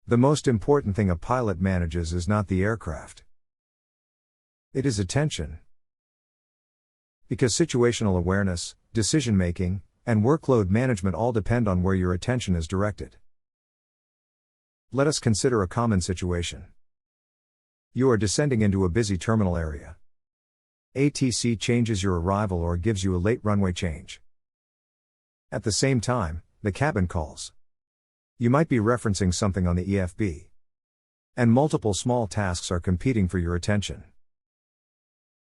The most important thing a pilot manages is not the aircraft. It is attention. Because situational awareness, decision-making, and workload management all depend on where your attention is directed. Let us consider a common situation. You are descending into a busy terminal area. ATC changes your arrival or gives you a late runway change. At the same time, the cabin calls. You might be referencing something on the EFB. And multiple small tasks are competing for your attention.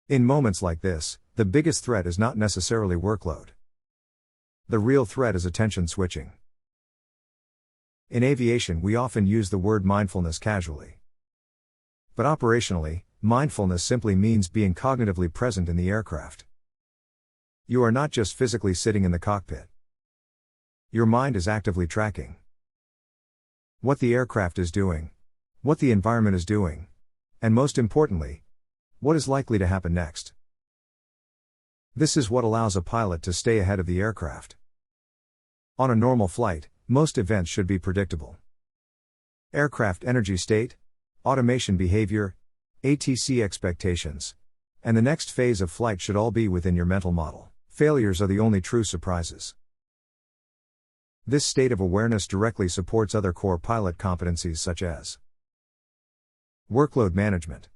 In moments like this, the biggest threat is not necessarily workload. The real threat is attention switching. In aviation, we often use the word mindfulness casually. But operationally, mindfulness simply means being cognitively present in the aircraft. You are not just physically sitting in the cockpit. Your mind is actively tracking what the aircraft is doing, what the environment is doing, and most importantly, what is likely to happen next. This is what allows a pilot to stay ahead of the aircraft. On a normal flight, most events should be predictable. Aircraft energy state, automation behavior, ATC expectations, and the next phase of flight should all be within your mental model. Failures are the only true surprises. This state of awareness directly supports other core pilot competencies such as workload management,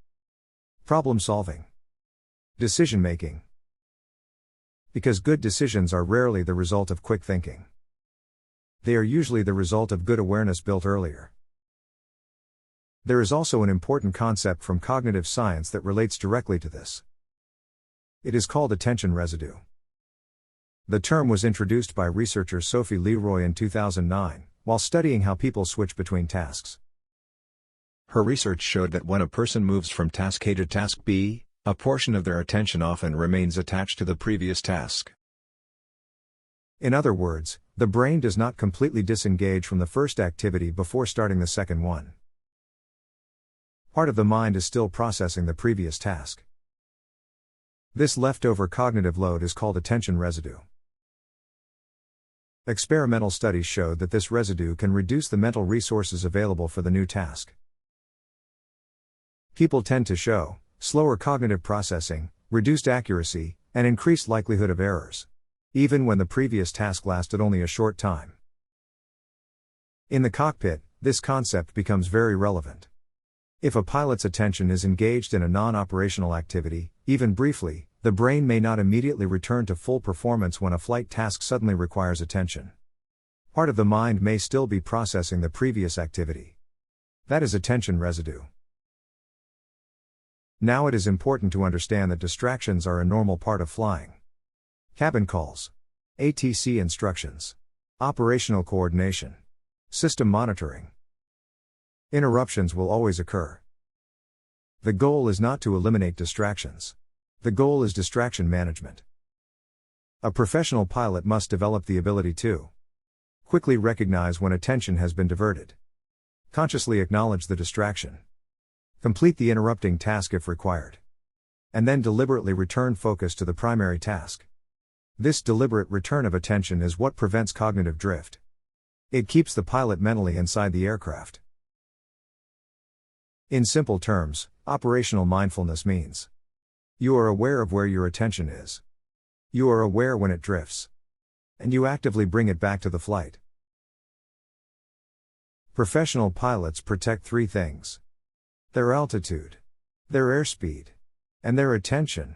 problem solving, decision making. Because good decisions are rarely the result of quick thinking. They are usually the result of good awareness built earlier. There is also an important concept from cognitive science that relates directly to this. It is called attention residue. The term was introduced by researcher Sophie Leroy in 2009, while studying how people switch between tasks. Her research showed that when a person moves from task A to task B, a portion of their attention often remains attached to the previous task. In other words, the brain does not completely disengage from the first activity before starting the second one. Part of the mind is still processing the previous task. This leftover cognitive load is called attention residue. Experimental studies showed that this residue can reduce the mental resources available for the new task. People tend to show slower cognitive processing, reduced accuracy, and increased likelihood of errors, even when the previous task lasted only a short time. In the cockpit, this concept becomes very relevant. If a pilot's attention is engaged in a non-operational activity, even briefly, the brain may not immediately return to full performance when a flight task suddenly requires attention. Part of the mind may still be processing the previous activity. That is attention residue. Now it is important to understand that distractions are a normal part of flying. Cabin calls, ATC instructions, operational coordination, system monitoring. Interruptions will always occur. The goal is not to eliminate distractions. The goal is distraction management. A professional pilot must develop the ability to quickly recognize when attention has been diverted, consciously acknowledge the distraction, complete the interrupting task if required, and then deliberately return focus to the primary task. This deliberate return of attention is what prevents cognitive drift. It keeps the pilot mentally inside the aircraft. In simple terms, operational mindfulness means you are aware of where your attention is. You are aware when it drifts. And you actively bring it back to the flight. Professional pilots protect three things: their altitude, their airspeed, and their attention.